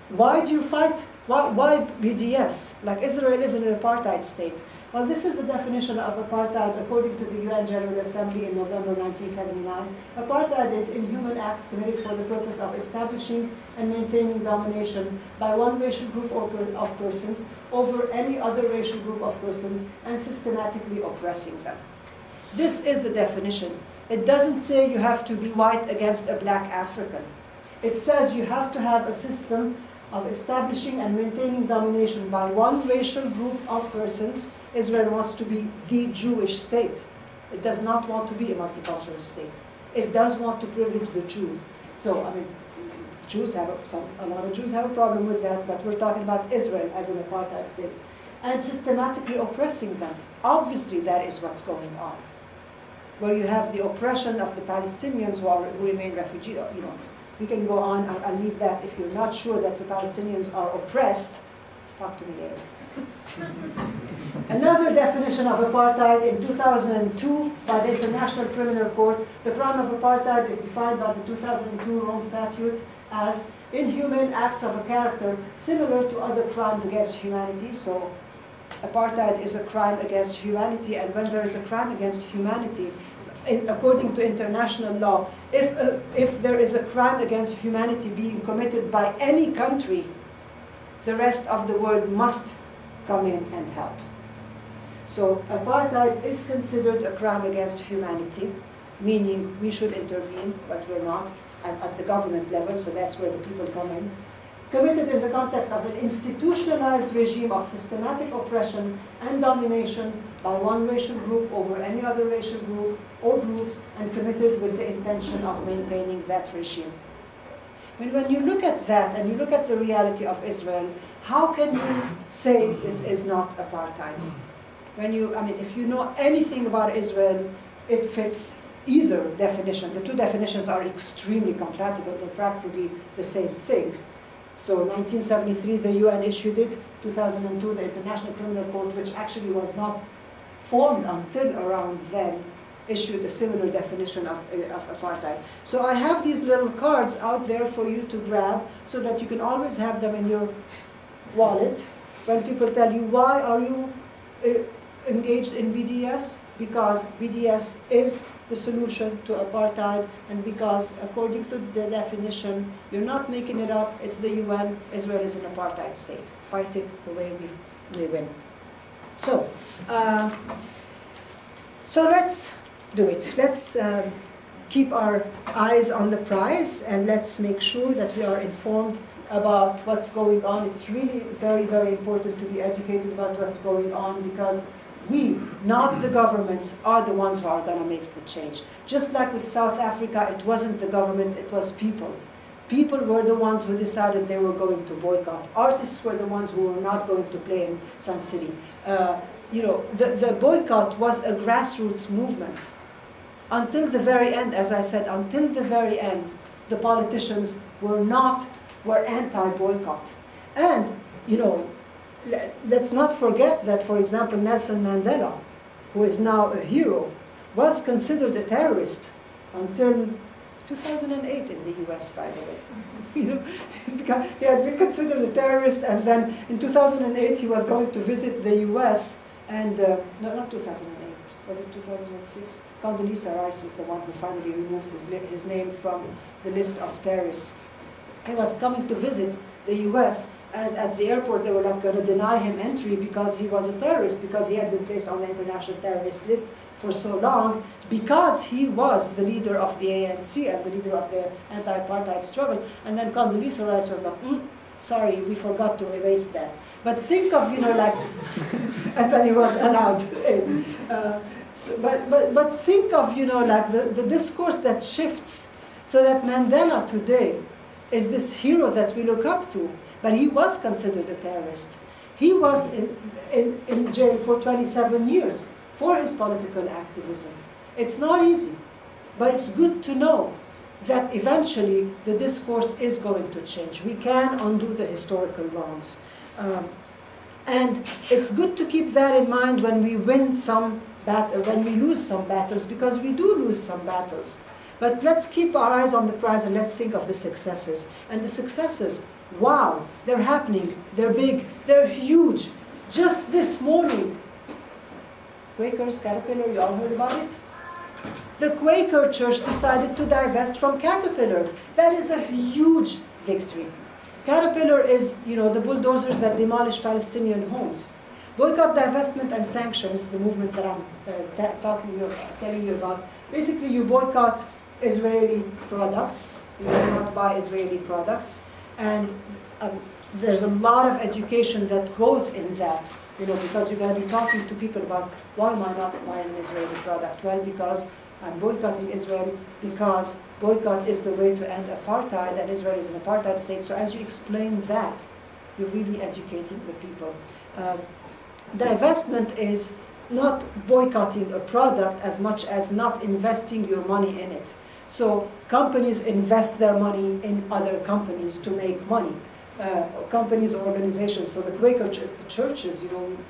why do you fight? Why BDS? Like, Israel is an apartheid state. Well, this is the definition of apartheid according to the UN General Assembly in November 1979. Apartheid is inhuman acts committed for the purpose of establishing and maintaining domination by one racial group of persons over any other racial group of persons and systematically oppressing them. This is the definition. It doesn't say you have to be white against a black African. It says you have to have a system of establishing and maintaining domination by one racial group of persons. Israel wants to be the Jewish state. It does not want to be a multicultural state. It does want to privilege the Jews. So, I mean, a lot of Jews have a problem with that, but we're talking about Israel as an apartheid state. And systematically oppressing them. Obviously, that is what's going on. Where you have the oppression of the Palestinians who remain refugees, you know. We can go on, I'll leave that. If you're not sure that the Palestinians are oppressed, talk to me later. Another definition of apartheid in 2002 by the International Criminal Court. The crime of apartheid is defined by the 2002 Rome Statute as inhumane acts of a character similar to other crimes against humanity. So apartheid is a crime against humanity, and when there is a crime against humanity, according to international law, if there is a crime against humanity being committed by any country, the rest of the world must come in and help. So apartheid is considered a crime against humanity, meaning we should intervene, but we're not at the government level, so that's where the people come in. Committed in the context of an institutionalized regime of systematic oppression and domination by one racial group over any other racial group or groups, and committed with the intention of maintaining that regime. I mean, when you look at that and you look at the reality of Israel, how can you say this is not apartheid? If you know anything about Israel, it fits either definition. The two definitions are extremely compatible. They're practically the same thing. So 1973, the UN issued it. 2002, the International Criminal Court, which actually was not formed until around then, issued a similar definition of apartheid. So I have these little cards out there for you to grab so that you can always have them in your wallet. When people tell you, why are you engaged in BDS? Because BDS is the solution to apartheid, and because according to the definition, you're not making it up, it's the UN, Israel is an apartheid state. Fight it the way we win. So let's do it. Let's keep our eyes on the prize, and let's make sure that we are informed about what's going on. It's really very, very important to be educated about what's going on, because we, not the governments, are the ones who are going to make the change. Just like with South Africa, it wasn't the governments, it was people. People were the ones who decided they were going to boycott. Artists were the ones who were not going to play in Sun City. The boycott was a grassroots movement. Until the very end, as I said, until the very end, the politicians were anti-boycott. And, let's not forget that, for example, Nelson Mandela, who is now a hero, was considered a terrorist until 2008 in the US, by the way. Because he had been considered a terrorist, and then in 2008 he was going to visit the US, and, no, not 2008, was it 2006? Condoleezza Rice is the one who finally removed his name from the list of terrorists. He was coming to visit the US, and at the airport they were not going to deny him entry because he was a terrorist, because he had been placed on the international terrorist list for so long, because he was the leader of the ANC and the leader of the anti-apartheid struggle. And then Condoleezza Rice was like, sorry, we forgot to erase that. But think of, and then he was allowed in. But think of, the discourse that shifts, so that Mandela today is this hero that we look up to, but he was considered a terrorist. He was in jail for 27 years for his political activism. It's not easy, but it's good to know that eventually the discourse is going to change. We can undo the historical wrongs. And it's good to keep that in mind when we win some battle, when we lose some battles, because we do lose some battles. But let's keep our eyes on the prize and let's think of the successes. And the successes, wow, they're happening, they're big, they're huge. Just this morning, Quakers, Caterpillar, you all heard about it? The Quaker Church decided to divest from Caterpillar. That is a huge victory. Caterpillar is, the bulldozers that demolish Palestinian homes. Boycott, divestment, and sanctions, the movement that I'm telling you about. Basically, you boycott Israeli products. You do not buy Israeli products. And there's a lot of education that goes in that, because you're going to be talking to people about, why am I not buying an Israeli product? Well, because I'm boycotting Israel, because boycott is the way to end apartheid, and Israel is an apartheid state. So as you explain that, you're really educating the people. Divestment is not boycotting a product as much as not investing your money in it. So companies invest their money in other companies to make money. Companies or organizations. So the Quaker churches,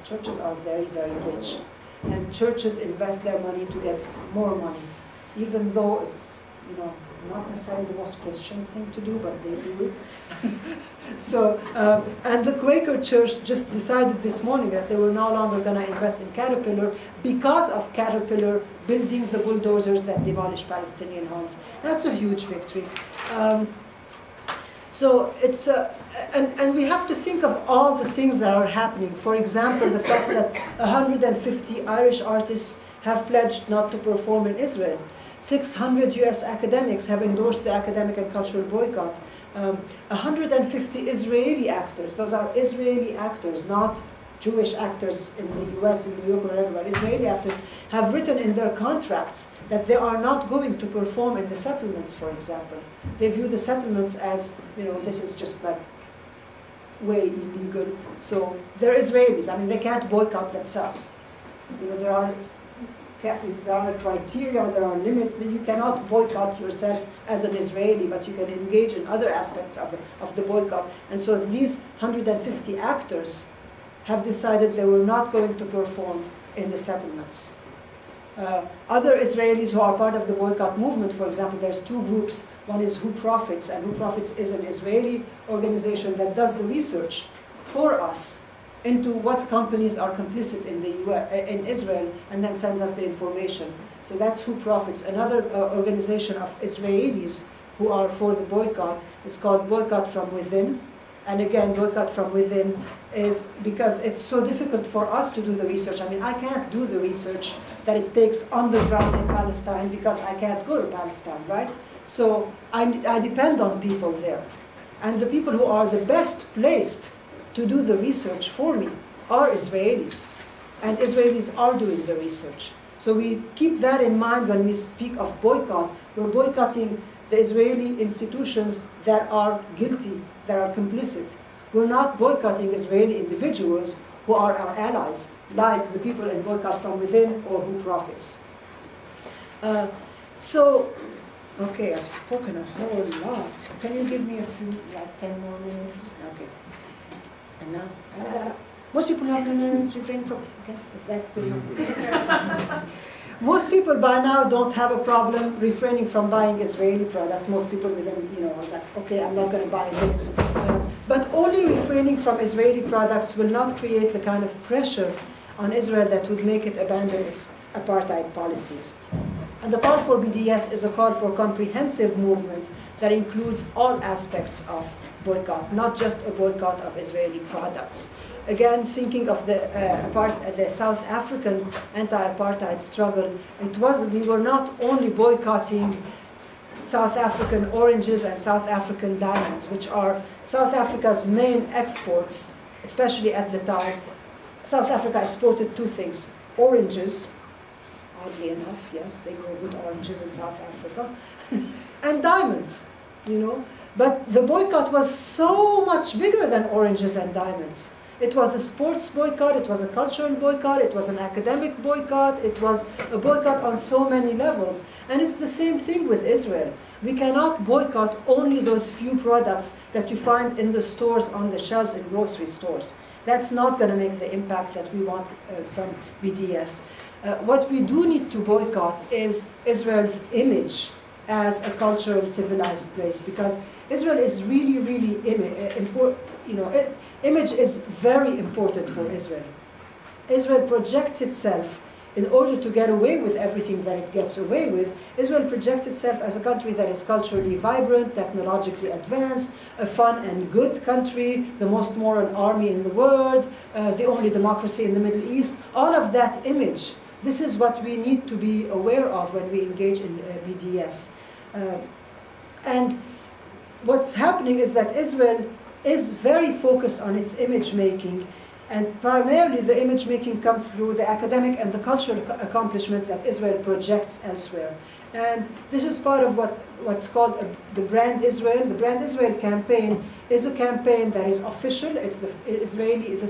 churches are very, very rich. And churches invest their money to get more money, even though it's, not necessarily the most Christian thing to do, but they do it. So, and the Quaker Church just decided this morning that they were no longer going to invest in Caterpillar because of Caterpillar building the bulldozers that demolish Palestinian homes. That's a huge victory. So it's, and we have to think of all the things that are happening. For example, the fact that 150 Irish artists have pledged not to perform in Israel. 600 US academics have endorsed the academic and cultural boycott. 150 Israeli actors, those are Israeli actors, not Jewish actors in the US, in New York, or whatever, but Israeli actors have written in their contracts that they are not going to perform in the settlements, for example. They view the settlements as, this is just like way illegal. So they're Israelis. I mean, they can't boycott themselves. There are criteria, there are limits that you cannot boycott yourself as an Israeli, but you can engage in other aspects of the boycott. And so these 150 actors have decided they were not going to perform in the settlements. Other Israelis who are part of the boycott movement, for example, there's two groups. One is Who Profits, and Who Profits is an Israeli organization that does the research for us into what companies are complicit in in Israel, and then sends us the information. So that's Who Profits. Another organization of Israelis who are for the boycott is called Boycott from Within. And again, boycott from within is because it's so difficult for us to do the research. I mean, I can't do the research that it takes on the ground in Palestine because I can't go to Palestine, right? So I depend on people there. And the people who are the best placed to do the research for me are Israelis. And Israelis are doing the research. So we keep that in mind when we speak of boycott. We're boycotting the Israeli institutions that are guilty, that are complicit. We're not boycotting Israeli individuals who are our allies, like the people in Boycott from Within or Who Profits. Okay, I've spoken a whole lot. Can you give me a few, like 10 more minutes? Okay. And now, most people have refrain from, okay, is that good? Most people by now don't have a problem refraining from buying Israeli products. Most people within, are like, okay, I'm not going to buy this. But only refraining from Israeli products will not create the kind of pressure on Israel that would make it abandon its apartheid policies. And the call for BDS is a call for comprehensive movement that includes all aspects of boycott, not just a boycott of Israeli products. Again, thinking of the South African anti-apartheid struggle, we were not only boycotting South African oranges and South African diamonds, which are South Africa's main exports, especially at the time. South Africa exported two things: oranges, oddly enough, yes, they grow good oranges in South Africa, and diamonds, But the boycott was so much bigger than oranges and diamonds. It was a sports boycott, it was a cultural boycott, it was an academic boycott, it was a boycott on so many levels. And it's the same thing with Israel. We cannot boycott only those few products that you find in the stores, on the shelves in grocery stores. That's not going to make the impact that we want from BDS. What we do need to boycott is Israel's image as a cultural, civilized place, because Israel is really, really important. Image is very important for Israel. Israel projects itself in order to get away with everything that it gets away with. Israel projects itself as a country that is culturally vibrant, technologically advanced, a fun and good country, the most moral army in the world, the only democracy in the Middle East. All of that image, this is what we need to be aware of when we engage in BDS. And what's happening is that Israel is very focused on its image making, and primarily the image making comes through the academic and the cultural accomplishment that Israel projects elsewhere. And this is part of what's called the Brand Israel. The Brand Israel campaign is a campaign that is official. It's the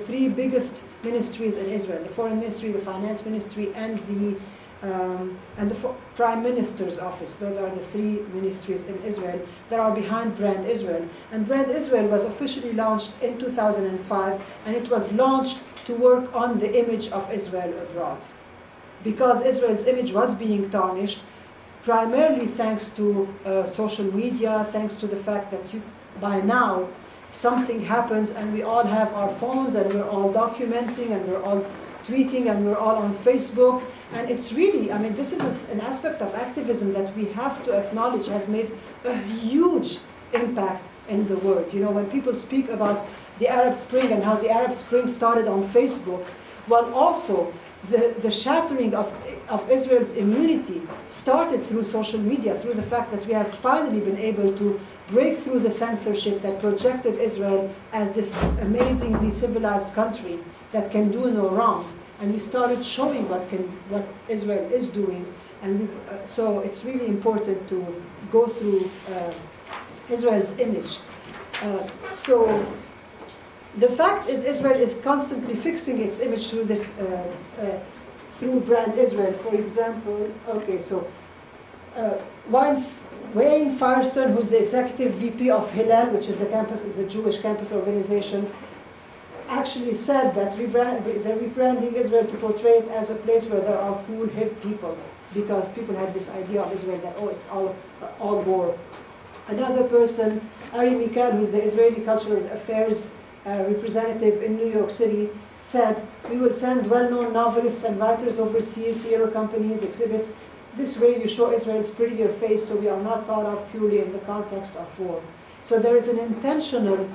three biggest ministries in Israel: the Foreign Ministry, the Finance Ministry, and the Prime Minister's office. Those are the three ministries in Israel that are behind Brand Israel. And Brand Israel was officially launched in 2005, and it was launched to work on the image of Israel abroad. Because Israel's image was being tarnished, primarily thanks to social media, thanks to the fact that by now something happens and we all have our phones and we're all documenting and we're all tweeting and we're all on Facebook. And it's really, this is an aspect of activism that we have to acknowledge has made a huge impact in the world. When people speak about the Arab Spring and how the Arab Spring started on Facebook, well, also the shattering of Israel's immunity started through social media, through the fact that we have finally been able to break through the censorship that projected Israel as this amazingly civilized country that can do no wrong. And we started showing what Israel is doing. And so it's really important to go through Israel's image. So the fact is, Israel is constantly fixing its image through this, through Brand Israel. For example, Wayne Firestone, who's the executive VP of Hillel, which is the Jewish campus organization, actually said that they're rebranding Israel to portray it as a place where there are cool, hip people, because people had this idea of Israel that, it's all war. Another person, Ari Mikal, who's the Israeli Cultural Affairs representative in New York City, said, "We will send well-known novelists and writers overseas, theater companies, exhibits. This way you show Israel's prettier face, so we are not thought of purely in the context of war." So there is an intentional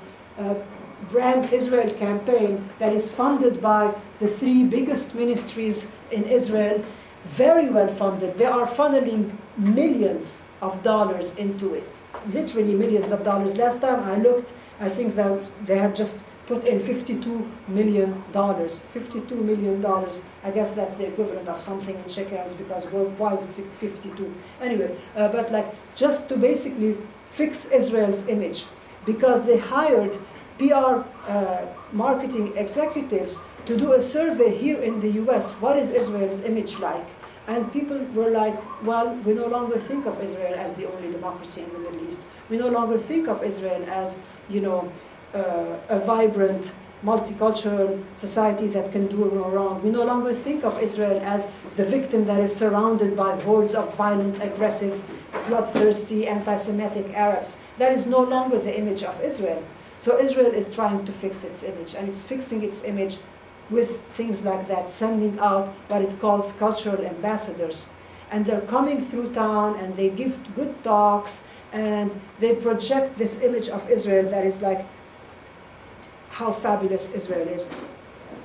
Brand Israel campaign that is funded by the three biggest ministries in Israel, very well funded. They are funneling millions of dollars into it, literally millions of dollars. Last time I looked, I think that they had just put in $52 million. $52 million. I guess that's the equivalent of something in shekels, because why would it 52? Anyway, but like just to basically fix Israel's image, because they hired PR marketing executives to do a survey here in the US. What is Israel's image like? And people were like, well, we no longer think of Israel as the only democracy in the Middle East. We no longer think of Israel as, a vibrant, multicultural society that can do no wrong. We no longer think of Israel as the victim that is surrounded by hordes of violent, aggressive, bloodthirsty, anti-Semitic Arabs. That is no longer the image of Israel. So Israel is trying to fix its image, and it's fixing its image with things like that, sending out what it calls cultural ambassadors. And they're coming through town, and they give good talks, and they project this image of Israel that is like how fabulous Israel is.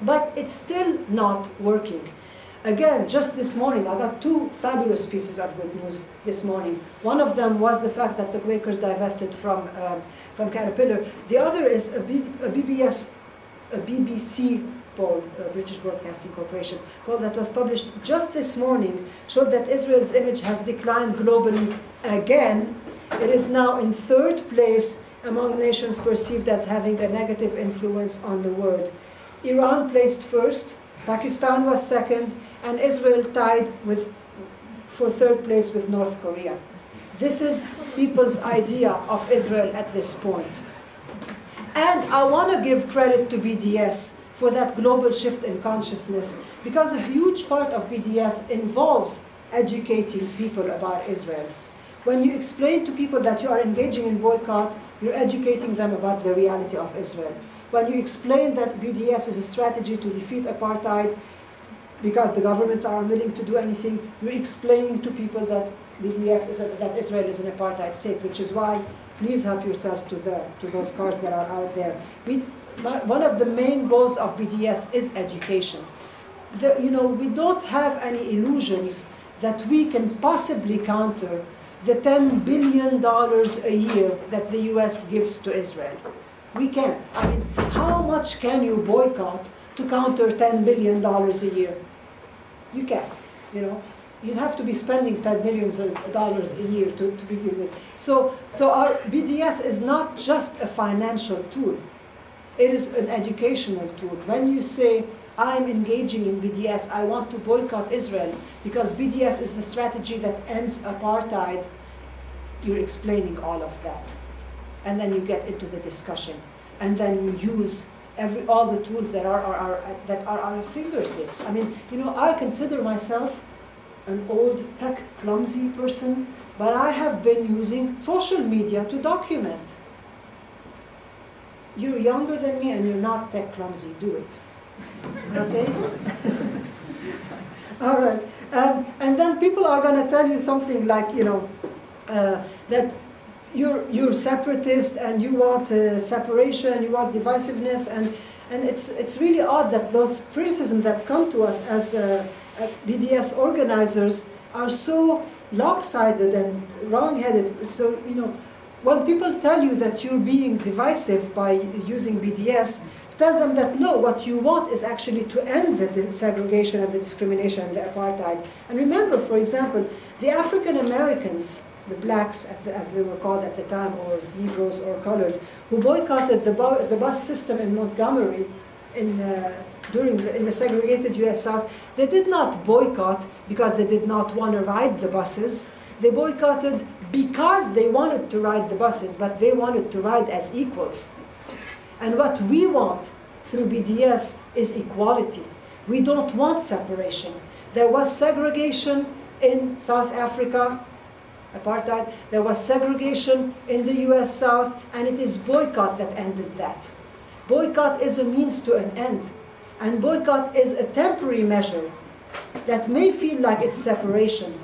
But it's still not working. Again, just this morning, I got two fabulous pieces of good news this morning. One of them was the fact that the Quakers divested from Caterpillar. The other is a BBC poll, British Broadcasting Corporation poll that was published just this morning, showed that Israel's image has declined globally again. It is now in third place among nations perceived as having a negative influence on the world. Iran placed first, Pakistan was second, and Israel tied for third place with North Korea. This is people's idea of Israel at this point. And I want to give credit to BDS for that global shift in consciousness, because a huge part of BDS involves educating people about Israel. When you explain to people that you are engaging in boycott, you're educating them about the reality of Israel. When you explain that BDS is a strategy to defeat apartheid because the governments are unwilling to do anything, you're explaining to people that that Israel is an apartheid state, which is why please help yourself to those cards that are out there. One of the main goals of BDS is education. We don't have any illusions that we can possibly counter the $10 billion a year that the US gives to Israel. We can't. I mean, how much can you boycott to counter $10 billion a year? You can't, You'd have to be spending $10 million a year to begin with. So our BDS is not just a financial tool. It is an educational tool. When you say, I'm engaging in BDS, I want to boycott Israel because BDS is the strategy that ends apartheid, you're explaining all of that. And then you get into the discussion. And then you use all the tools that are at our fingertips. I mean, I consider myself an old tech clumsy person, but I have been using social media to document. You're younger than me and you're not tech clumsy, do it. Okay? All right. And then people are going to tell you something like, that you're separatist and you want separation, you want divisiveness, and it's really odd that those criticisms that come to us as BDS organizers are so lopsided and wrong-headed. So, when people tell you that you're being divisive by using BDS, tell them that no, what you want is actually to end the segregation and the discrimination and the apartheid. And remember, for example, the African Americans, the blacks as they were called at the time, or Negroes or colored, who boycotted the bus system in Montgomery in the segregated US South, they did not boycott because they did not want to ride the buses. They boycotted because they wanted to ride the buses, but they wanted to ride as equals. And what we want through BDS is equality. We don't want separation. There was segregation in South Africa, apartheid. There was segregation in the US South, and it is boycott that ended that. Boycott is a means to an end. And boycott is a temporary measure that may feel like it's separation,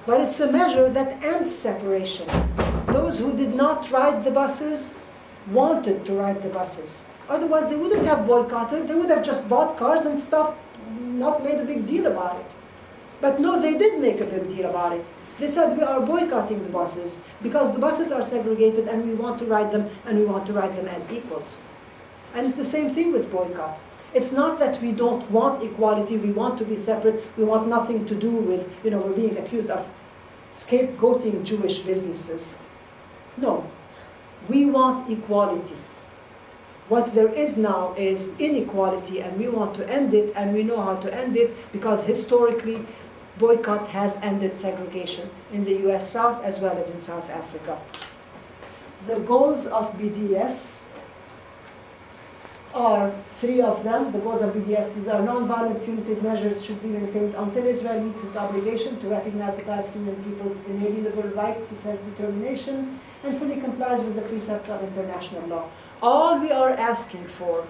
but it's a measure that ends separation. Those who did not ride the buses wanted to ride the buses. Otherwise, they wouldn't have boycotted. They would have just bought cars and not made a big deal about it. But no, they did make a big deal about it. They said, we are boycotting the buses because the buses are segregated and we want to ride them, and we want to ride them as equals. And it's the same thing with boycott. It's not that we don't want equality, we want to be separate, we want nothing to do with, we're being accused of scapegoating Jewish businesses. No, we want equality. What there is now is inequality, and we want to end it, and we know how to end it because historically, Boycott has ended segregation in the US South as well as in South Africa. The goals of BDS are 3 of them. The goals of BDS, these are non-violent punitive measures should be maintained until Israel meets its obligation to recognize the Palestinian people's inalienable right to self-determination and fully complies with the precepts of international law. All we are asking for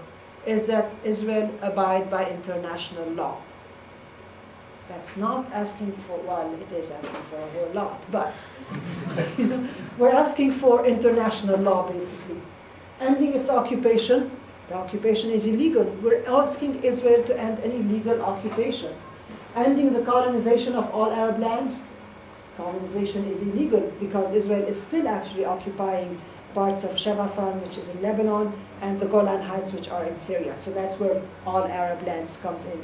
is that Israel abide by international law. That's not asking for, well, it is asking for a whole lot, but we're asking for international law, basically. Ending its occupation. The occupation is illegal. We're asking Israel to end any illegal occupation. Ending the colonization of all Arab lands. Colonization is illegal because Israel is still actually occupying parts of Shebafan, which is in Lebanon, and the Golan Heights, which are in Syria. So that's where all Arab lands comes in.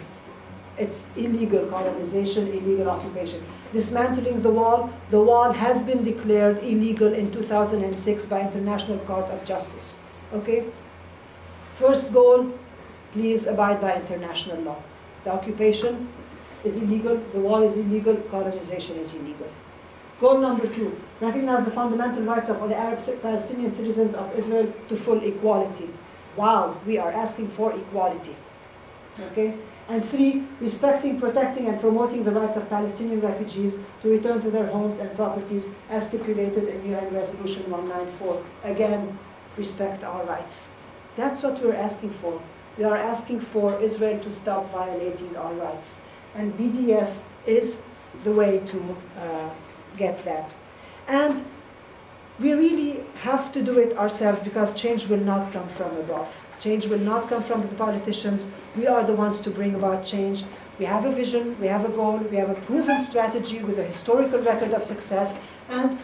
It's illegal colonization, illegal occupation. Dismantling the wall has been declared illegal in 2006 by International Court of Justice. Okay? First goal, please abide by international law. The occupation is illegal, the wall is illegal, colonization is illegal. Goal number 2, recognize the fundamental rights of all the Arab Palestinian citizens of Israel to full equality. Wow, we are asking for equality. Okay? And 3, respecting, protecting, and promoting the rights of Palestinian refugees to return to their homes and properties as stipulated in UN Resolution 194. Again, respect our rights. That's what we're asking for. We are asking for Israel to stop violating our rights. And BDS is the way to get that. And we really have to do it ourselves because change will not come from above. Change will not come from the politicians. We are the ones to bring about change. We have a vision, we have a goal, we have a proven strategy with a historical record of success, and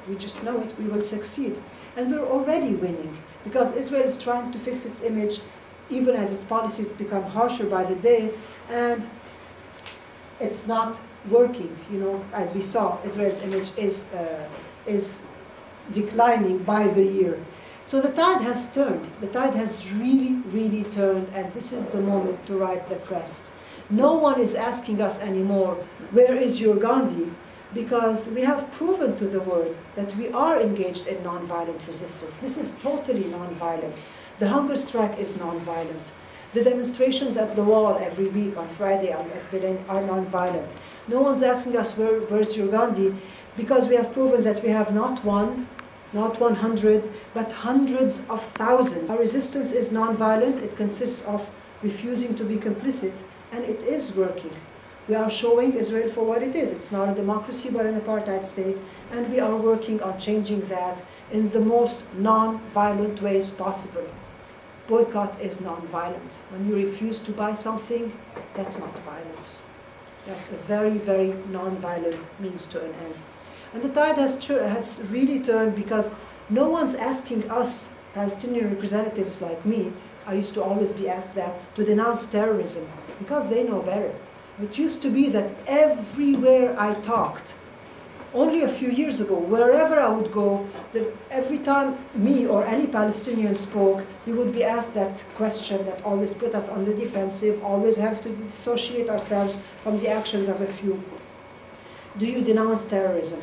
we just know it, we will succeed. And we're already winning because Israel is trying to fix its image even as its policies become harsher by the day, and it's not working. You know, as we saw, Israel's image is declining by the year. So the tide has turned. The tide has really, really turned, and this is the moment to ride the crest. No one is asking us anymore, where is your Gandhi? Because we have proven to the world that we are engaged in nonviolent resistance. This is totally nonviolent. The hunger strike is nonviolent. The demonstrations at the wall every week on Friday at Berlin are nonviolent. No one's asking us, where's your Gandhi? Because we have proven that we have not one, not 100, but hundreds of thousands. Our resistance is nonviolent. It consists of refusing to be complicit, and it is working. We are showing Israel for what it is. It's not a democracy, but an apartheid state, and we are working on changing that in the most non-violent ways possible. Boycott is non-violent. When you refuse to buy something, that's not violence. That's a very, very non-violent means to an end. And the tide has really turned because no one's asking us, Palestinian representatives like me, I used to always be asked that, to denounce terrorism, because they know better. It used to be that everywhere I talked, only a few years ago, wherever I would go, every time me or any Palestinian spoke, we would be asked that question that always put us on the defensive, always have to dissociate ourselves from the actions of a few. Do you denounce terrorism?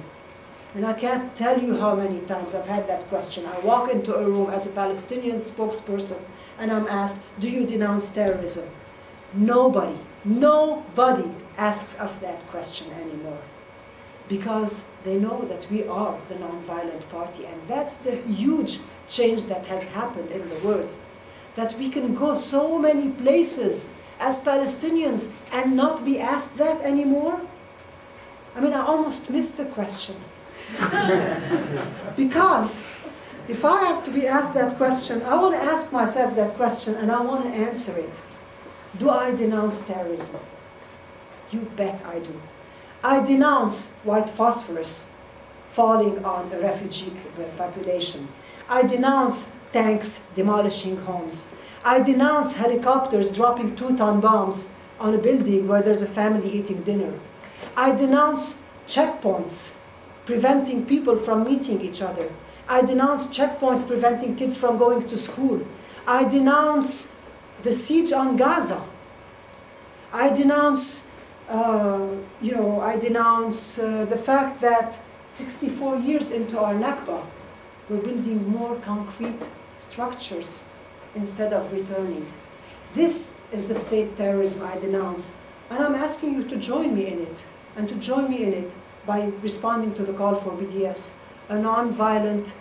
And I can't tell you how many times I've had that question. I walk into a room as a Palestinian spokesperson and I'm asked, do you denounce terrorism? Nobody asks us that question anymore, because they know that we are the non-violent party, and that's the huge change that has happened in the world, that we can go so many places as Palestinians and not be asked that anymore. I mean, I almost missed the question. Because if I have to be asked that question, I want to ask myself that question and I want to answer it. Do I denounce terrorism? You bet I do. I denounce white phosphorus falling on a refugee population. I denounce tanks demolishing homes. I denounce helicopters dropping 2-ton bombs on a building where there's a family eating dinner. I denounce checkpoints preventing people from meeting each other. I denounce checkpoints preventing kids from going to school. I denounce the siege on Gaza. I denounce, the fact that 64 years into our Nakba, we're building more concrete structures instead of returning. This is the state terrorism I denounce. And I'm asking you to join me in it, and to join me in it by responding to the call for BDS, a non-violent,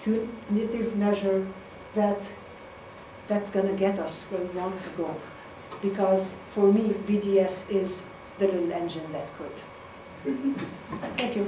punitive measure that's going to get us where we want to go. Because for me, BDS is the little engine that could. Thank you.